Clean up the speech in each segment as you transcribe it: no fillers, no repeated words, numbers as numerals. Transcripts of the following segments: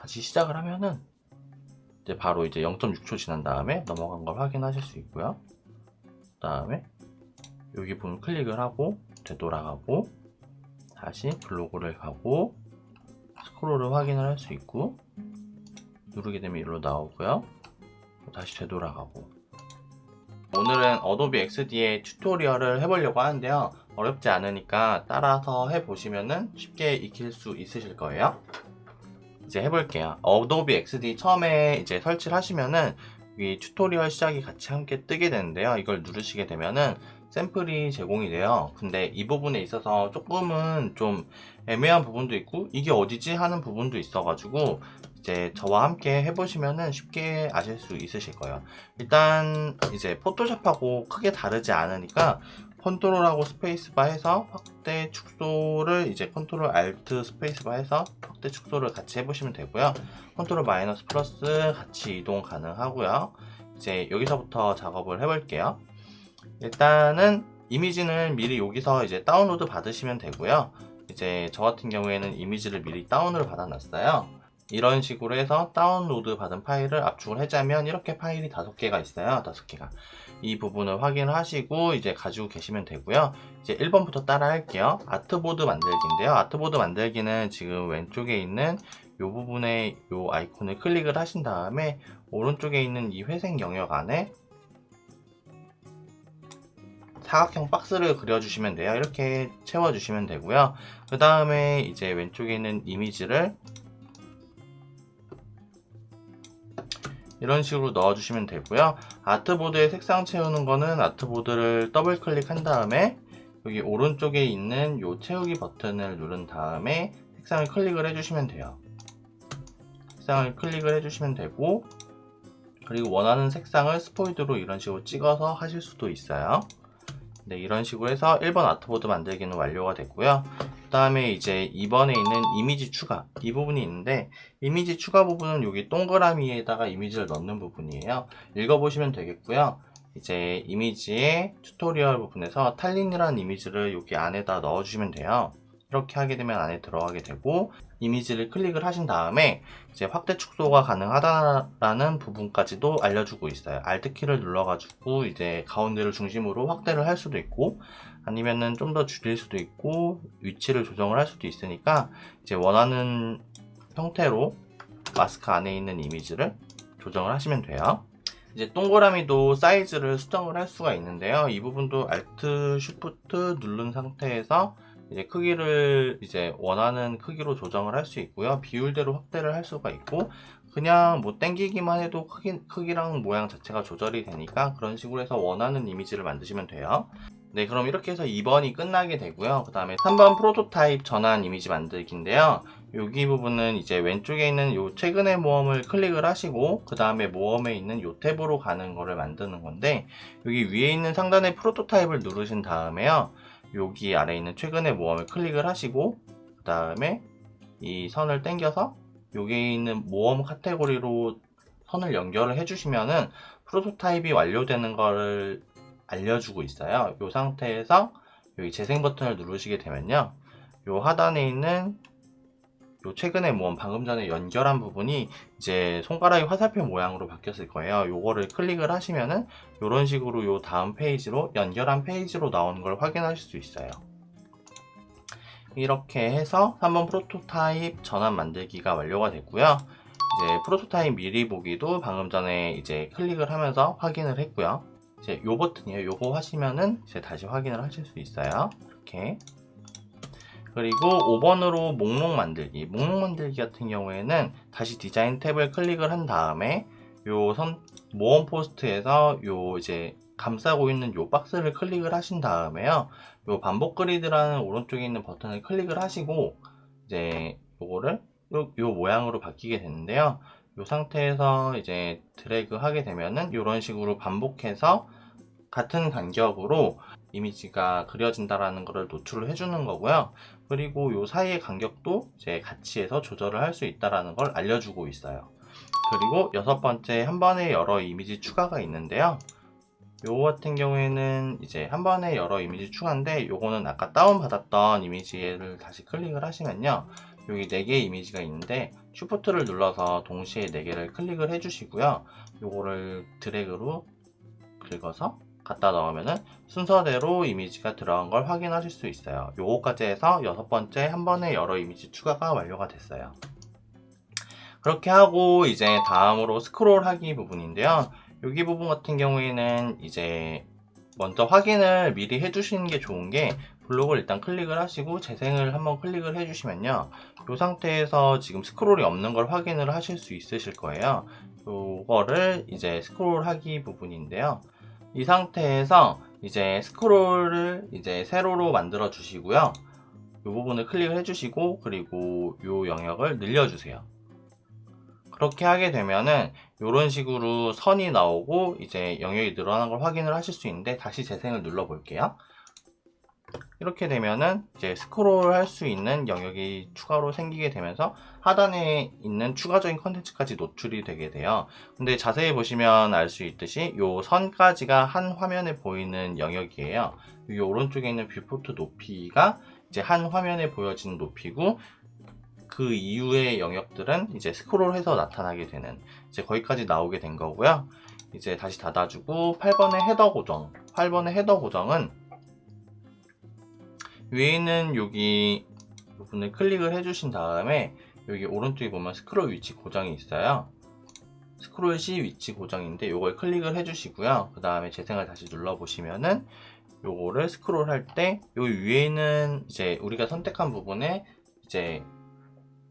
다시 시작을 하면은 이제 바로 이제 0.6초 지난 다음에 넘어간 걸 확인하실 수 있고요. 그 다음에 여기 부분 클릭을 하고 되돌아가고 다시 블로그를 가고 스크롤을 확인을 할 수 있고 누르게 되면 이리로 나오고요. 다시 되돌아가고. 오늘은 어도비 XD의 튜토리얼을 해보려고 하는데요. 어렵지 않으니까 따라서 해보시면은 쉽게 익힐 수 있으실 거예요. 이제 해볼게요. 어도비 XD 처음에 이제 설치를 하시면은 이 튜토리얼 시작이 같이 함께 뜨게 되는데요. 이걸 누르시게 되면은 샘플이 제공이 돼요. 근데 이 부분에 있어서 조금은 좀 애매한 부분도 있고 이게 어디지 하는 부분도 있어가지고 이제 저와 함께 해보시면은 쉽게 아실 수 있으실 거예요. 일단 이제 포토샵하고 크게 다르지 않으니까 컨트롤하고 스페이스바 해서 확대 축소를 이제 컨트롤 알트 스페이스바 해서 확대 축소를 같이 해보시면 되고요. 컨트롤 마이너스 플러스 같이 이동 가능하고요. 이제 여기서부터 작업을 해볼게요. 일단은 이미지는 미리 여기서 이제 다운로드 받으시면 되고요. 이제 저 같은 경우에는 이미지를 미리 다운을 받아놨어요. 이런 식으로 해서 다운로드 받은 파일을 압축을 하자면 이렇게 파일이 5개가 있어요. 5개가. 이 부분을 확인하시고 이제 가지고 계시면 되고요. 이제 1번부터 따라 할게요. 아트보드 만들기인데요. 아트보드 만들기는 지금 왼쪽에 있는 이 부분에 이 아이콘을 클릭을 하신 다음에 오른쪽에 있는 이 회색 영역 안에 사각형 박스를 그려주시면 돼요. 이렇게 채워주시면 되고요. 그 다음에 이제 왼쪽에 있는 이미지를 이런 식으로 넣어주시면 되고요. 아트보드에 색상 채우는 거는 아트보드를 더블 클릭한 다음에 여기 오른쪽에 있는 이 채우기 버튼을 누른 다음에 색상을 클릭을 해주시면 돼요. 색상을 클릭을 해주시면 되고 그리고 원하는 색상을 스포이드로 이런 식으로 찍어서 하실 수도 있어요. 네, 이런 식으로 해서 1번 아트보드 만들기는 완료가 됐고요. 그 다음에 이제 2번에 있는 이미지 추가 이 부분이 있는데 이미지 추가 부분은 여기 동그라미에다가 이미지를 넣는 부분이에요. 읽어보시면 되겠고요. 이제 이미지의 튜토리얼 부분에서 탈린이라는 이미지를 여기 안에다 넣어주시면 돼요. 이렇게 하게 되면 안에 들어가게 되고 이미지를 클릭을 하신 다음에 이제 확대 축소가 가능하다라는 부분까지도 알려주고 있어요. Alt키를 눌러가지고 이제 가운데를 중심으로 확대를 할 수도 있고 아니면은 좀 더 줄일 수도 있고 위치를 조정을 할 수도 있으니까 이제 원하는 형태로 마스크 안에 있는 이미지를 조정을 하시면 돼요. 이제 동그라미도 사이즈를 수정을 할 수가 있는데요. 이 부분도 Alt, Shift 누른 상태에서 이제 크기를 이제 원하는 크기로 조정을 할 수 있고요. 비율대로 확대를 할 수가 있고 그냥 뭐 땡기기만 해도 크기랑 모양 자체가 조절이 되니까 그런 식으로 해서 원하는 이미지를 만드시면 돼요. 네, 그럼 이렇게 해서 2번이 끝나게 되고요. 그 다음에 3번 프로토타입 전환 이미지 만들기인데요. 여기 부분은 이제 왼쪽에 있는 요 최근의 모험을 클릭을 하시고 그 다음에 모험에 있는 요 탭으로 가는 거를 만드는 건데 여기 위에 있는 상단의 프로토타입을 누르신 다음에요. 여기 아래에 있는 최근의 모험을 클릭을 하시고 그 다음에 이 선을 당겨서 여기 있는 모험 카테고리로 선을 연결을 해주시면은 프로토타입이 완료되는 거를 알려주고 있어요. 이 상태에서 여기 재생 버튼을 누르시게 되면요. 이 하단에 있는 요 최근에 모험 방금 전에 연결한 부분이 이제 손가락이 화살표 모양으로 바뀌었을 거예요. 요거를 클릭을 하시면은 이런 식으로 요 다음 페이지로 연결한 페이지로 나오는 걸 확인하실 수 있어요. 이렇게 해서 3번 프로토타입 전환 만들기가 완료가 됐고요. 이제 프로토타입 미리 보기도 방금 전에 이제 클릭을 하면서 확인을 했고요. 이제 요 버튼이에요. 요거 하시면은 이제 다시 확인을 하실 수 있어요. 이렇게. 그리고 5번으로 목록 만들기. 목록 만들기 같은 경우에는 다시 디자인 탭을 클릭을 한 다음에 요 모험 포스트에서 요 이제 감싸고 있는 요 박스를 클릭을 하신 다음에요. 요 반복 그리드라는 오른쪽에 있는 버튼을 클릭을 하시고 이제 요거를 요 모양으로 바뀌게 되는데요. 요 상태에서 이제 드래그 하게 되면은 요런 식으로 반복해서 같은 간격으로 이미지가 그려진다라는 것을 노출을 해주는 거고요. 그리고 요 사이의 간격도 이제 같이 해서 조절을 할 수 있다라는 걸 알려주고 있어요. 그리고 6번째 한 번에 여러 이미지 추가가 있는데요. 요거 같은 경우에는 이제 한 번에 여러 이미지 추가인데 요거는 아까 다운받았던 이미지를 다시 클릭을 하시면요. 여기 4개의 이미지가 있는데 쉬프트를 눌러서 동시에 4개를 클릭을 해주시고요. 요거를 드래그로 긁어서 갖다 넣으면은 순서대로 이미지가 들어간 걸 확인하실 수 있어요. 요거까지 해서 6번째 한 번에 여러 이미지 추가가 완료가 됐어요. 그렇게 하고 이제 다음으로 스크롤 하기 부분인데요. 여기 부분 같은 경우에는 이제 먼저 확인을 미리 해주시는 게 좋은 게, 블록을 일단 클릭을 하시고 재생을 한번 클릭을 해주시면요, 이 상태에서 지금 스크롤이 없는 걸 확인을 하실 수 있으실 거예요. 요거를 이제 스크롤 하기 부분인데요. 이 상태에서 이제 스크롤을 이제 세로로 만들어 주시고요. 이 부분을 클릭을 해주시고, 그리고 이 영역을 늘려주세요. 그렇게 하게 되면은 이런 식으로 선이 나오고 이제 영역이 늘어난 걸 확인을 하실 수 있는데, 다시 재생을 눌러 볼게요. 이렇게 되면은 이제 스크롤 할 수 있는 영역이 추가로 생기게 되면서 하단에 있는 추가적인 컨텐츠까지 노출이 되게 돼요. 근데 자세히 보시면 알 수 있듯이 이 선까지가 한 화면에 보이는 영역이에요. 이 오른쪽에 있는 뷰포트 높이가 이제 한 화면에 보여지는 높이고, 그 이후의 영역들은 이제 스크롤해서 나타나게 되는, 이제 거기까지 나오게 된 거고요. 이제 다시 닫아주고 8번의 헤더 고정. 8번의 헤더 고정은 위에 있는 여기 부분을 클릭을 해주신 다음에 여기 오른쪽에 보면 스크롤 위치 고정이 있어요. 스크롤 시 위치 고정인데 요걸 클릭을 해주시고요. 그 다음에 재생을 다시 눌러보시면은 요거를 스크롤 할 때 요 위에 있는 이제 우리가 선택한 부분에 이제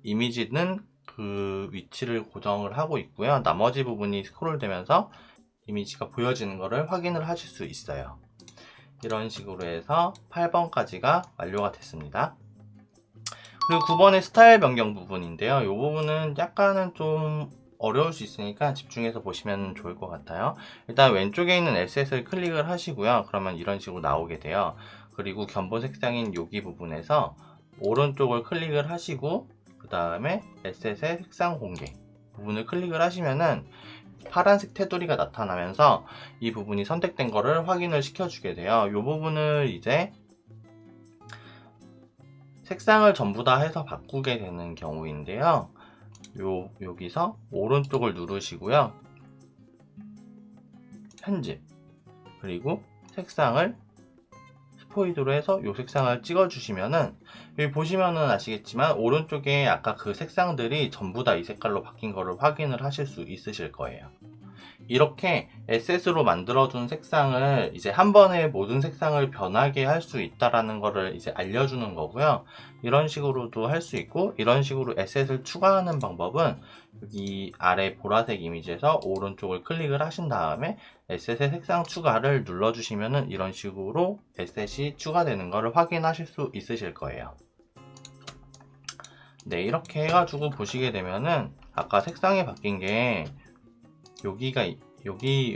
이미지는 그 위치를 고정을 하고 있고요. 나머지 부분이 스크롤 되면서 이미지가 보여지는 것을 확인을 하실 수 있어요. 이런 식으로 해서 8번까지가 완료가 됐습니다. 그리고 9번의 스타일 변경 부분인데요. 이 부분은 약간은 좀 어려울 수 있으니까 집중해서 보시면 좋을 것 같아요. 일단 왼쪽에 있는 에셋을 클릭을 하시고요. 그러면 이런 식으로 나오게 돼요. 그리고 견본 색상인 여기 부분에서 오른쪽을 클릭을 하시고, 그 다음에 에셋의 색상 공개 부분을 클릭을 하시면은 파란색 테두리가 나타나면서 이 부분이 선택된 거를 확인을 시켜주게 돼요. 이 부분을 이제 색상을 전부 다 해서 바꾸게 되는 경우인데요. 여기서 오른쪽을 누르시고요. 편집, 그리고 색상을 스포이드로 해서 이 색상을 찍어주시면은, 여기 보시면은 아시겠지만 오른쪽에 아까 그 색상들이 전부 다 이 색깔로 바뀐 거를 확인을 하실 수 있으실 거예요. 이렇게 에셋으로 만들어준 색상을 이제 한 번에 모든 색상을 변하게 할 수 있다라는 거를 이제 알려주는 거고요. 이런 식으로도 할 수 있고, 이런 식으로 에셋을 추가하는 방법은 여기 아래 보라색 이미지에서 오른쪽을 클릭을 하신 다음에 에셋의 색상 추가를 눌러주시면은 이런 식으로 에셋이 추가되는 것을 확인하실 수 있으실 거예요. 네, 이렇게 해가지고 보시게 되면은 아까 색상이 바뀐 게 여기가 여기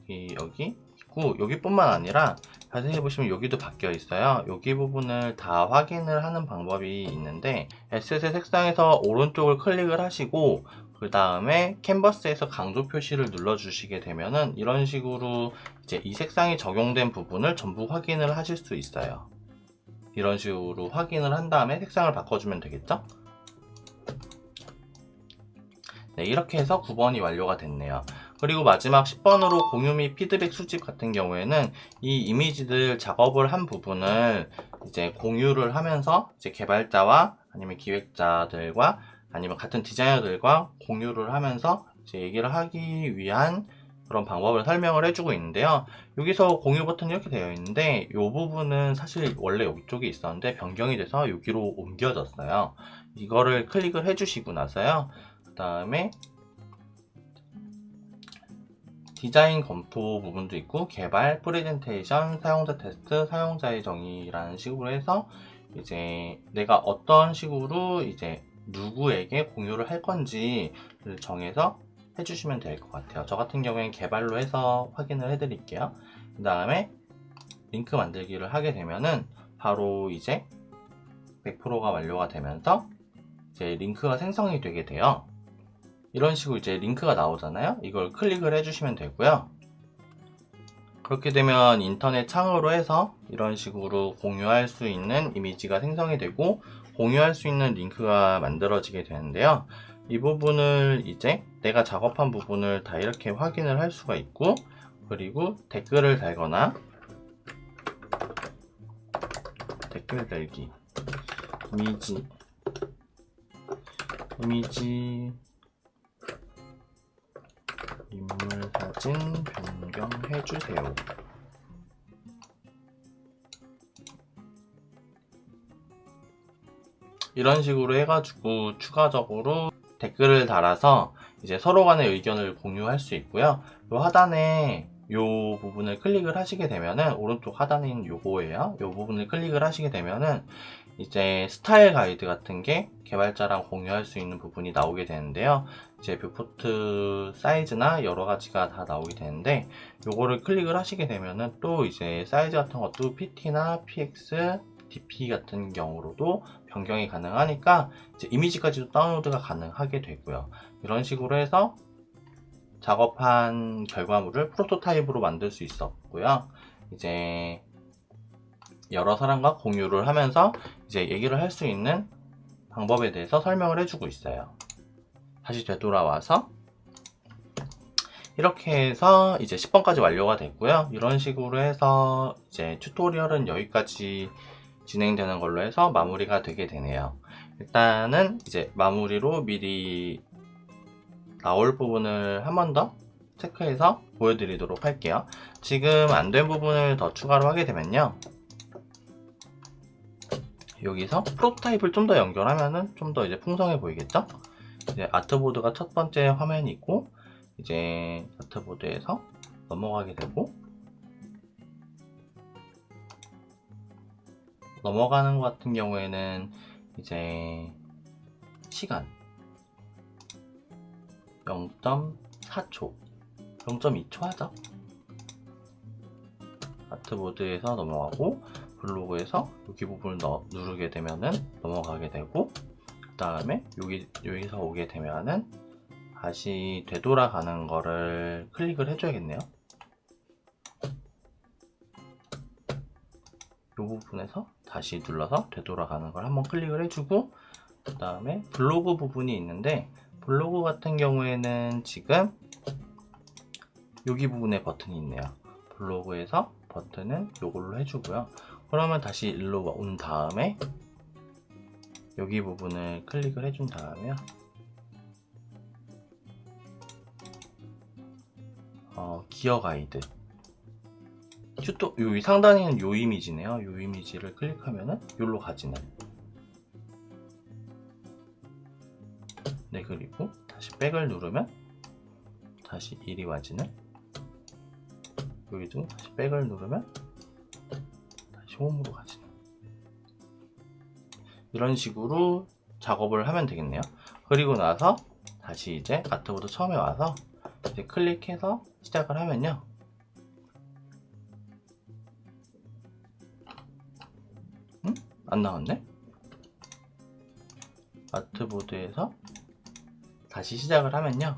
있고, 여기뿐만 아니라 자세히 보시면 여기도 바뀌어 있어요. 여기 부분을 다 확인을 하는 방법이 있는데, 에셋의 색상에서 오른쪽을 클릭을 하시고 그 다음에 캔버스에서 강조 표시를 눌러 주시게 되면은 이런 식으로 이제 이 색상이 적용된 부분을 전부 확인을 하실 수 있어요. 이런 식으로 확인을 한 다음에 색상을 바꿔주면 되겠죠? 네, 이렇게 해서 9번이 완료가 됐네요. 그리고 마지막 10번으로 공유 및 피드백 수집 같은 경우에는 이 이미지들 작업을 한 부분을 이제 공유를 하면서 이제 개발자와 아니면 기획자들과 아니면 같은 디자이너들과 공유를 하면서 이제 얘기를 하기 위한 그런 방법을 설명을 해주고 있는데요. 여기서 공유 버튼이 이렇게 되어 있는데, 이 부분은 사실 원래 이쪽에 있었는데 변경이 돼서 여기로 옮겨졌어요. 이거를 클릭을 해주시고 나서요, 그 다음에 디자인 검토 부분도 있고, 개발, 프레젠테이션, 사용자 테스트, 사용자의 정의라는 식으로 해서 이제 내가 어떤 식으로 이제 누구에게 공유를 할 건지를 정해서 해주시면 될 것 같아요. 저 같은 경우에는 개발로 해서 확인을 해드릴게요. 그 다음에 링크 만들기를 하게 되면은 바로 이제 100%가 완료가 되면서 이제 링크가 생성이 되게 돼요. 이런 식으로 이제 링크가 나오잖아요. 이걸 클릭을 해주시면 되고요. 그렇게 되면 인터넷 창으로 해서 이런 식으로 공유할 수 있는 이미지가 생성이 되고, 공유할 수 있는 링크가 만들어지게 되는데요. 이 부분을 이제 내가 작업한 부분을 다 이렇게 확인을 할 수가 있고, 그리고 댓글을 달거나 댓글 달기, 이미지 인물 사진 변경해 주세요. 이런 식으로 해가지고 추가적으로 댓글을 달아서 이제 서로 간의 의견을 공유할 수 있고요. 요 하단에 요 부분을 클릭을 하시게 되면은, 오른쪽 하단에 있는 요거예요. 요 부분을 클릭을 하시게 되면은 이제 스타일 가이드 같은 게 개발자랑 공유할 수 있는 부분이 나오게 되는데요. 이제 뷰포트 사이즈나 여러 가지가 다 나오게 되는데, 요거를 클릭을 하시게 되면은 또 이제 사이즈 같은 것도 PT나 PX, DP 같은 경우로도 변경이 가능하니까 이제 이미지까지도 다운로드가 가능하게 되고요. 이런 식으로 해서 작업한 결과물을 프로토타입으로 만들 수 있었고요. 이제 여러 사람과 공유를 하면서 이제 얘기를 할 수 있는 방법에 대해서 설명을 해주고 있어요. 다시 되돌아와서 이렇게 해서 이제 10번까지 완료가 됐고요. 이런 식으로 해서 이제 튜토리얼은 여기까지 진행되는 걸로 해서 마무리가 되게 되네요. 일단은 이제 마무리로 미리 나올 부분을 한 번 더 체크해서 보여드리도록 할게요. 지금 안 된 부분을 더 추가로 하게 되면요, 여기서 프로토타입을 좀 더 연결하면은 좀 더 이제 풍성해 보이겠죠? 이제 아트보드가 첫 번째 화면이 있고, 이제 아트보드에서 넘어가게 되고, 넘어가는 것 같은 경우에는 이제 시간 0.4초, 0.2초 하죠. 아트보드에서 넘어가고, 블로그에서 여기 부분을 누르게 되면은 넘어가게 되고, 그 다음에 여기서 오게 되면은 다시 되돌아가는 거를 클릭을 해줘야겠네요. 이 부분에서 다시 눌러서 되돌아가는 걸 한번 클릭을 해주고, 그 다음에 블로그 부분이 있는데, 블로그 같은 경우에는 지금 여기 부분에 버튼이 있네요. 블로그에서 버튼은 이걸로 해주고요. 그러면 다시 일로 온 다음에 여기 부분을 클릭을 해준 다음에요, 기어 가이드 여기 상단에 있는 요 이미지네요. 요 이미지를 클릭하면은 여기로 가지는. 네, 그리고 다시 백을 누르면 다시 이리 와지는. 여기도 다시 백을 누르면 다시 홈으로 가지는. 이런 식으로 작업을 하면 되겠네요. 그리고 나서 다시 이제 아트보드 처음에 와서 이제 클릭해서 시작을 하면요, 안 나왔네? 아트보드에서 다시 시작을 하면요,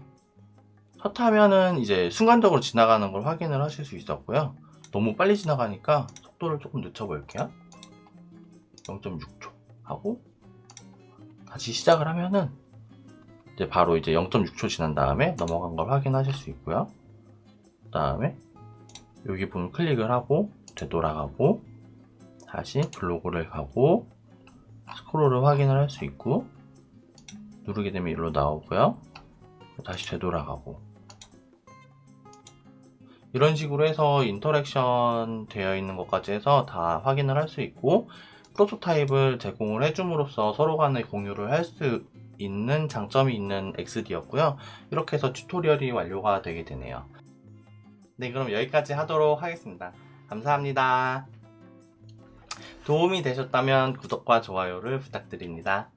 첫 화면은 이제 순간적으로 지나가는 걸 확인을 하실 수 있었고요. 너무 빨리 지나가니까 속도를 조금 늦춰볼게요. 0.6초 하고 다시 시작을 하면은 이제 바로 이제 0.6초 지난 다음에 넘어간 걸 확인하실 수 있고요. 그 다음에 여기 부분 클릭을 하고 되돌아가고 다시 블로그를 가고 스크롤을 확인을 할 수 있고, 누르게 되면 이리로 나오고요. 다시 되돌아가고, 이런 식으로 해서 인터랙션 되어 있는 것까지 해서 다 확인을 할 수 있고, 프로토타입을 제공을 해줌으로써 서로 간에 공유를 할 수 있는 장점이 있는 XD였고요. 이렇게 해서 튜토리얼이 완료가 되게 되네요. 네, 그럼 여기까지 하도록 하겠습니다. 감사합니다. 도움이 되셨다면 구독과 좋아요를 부탁드립니다.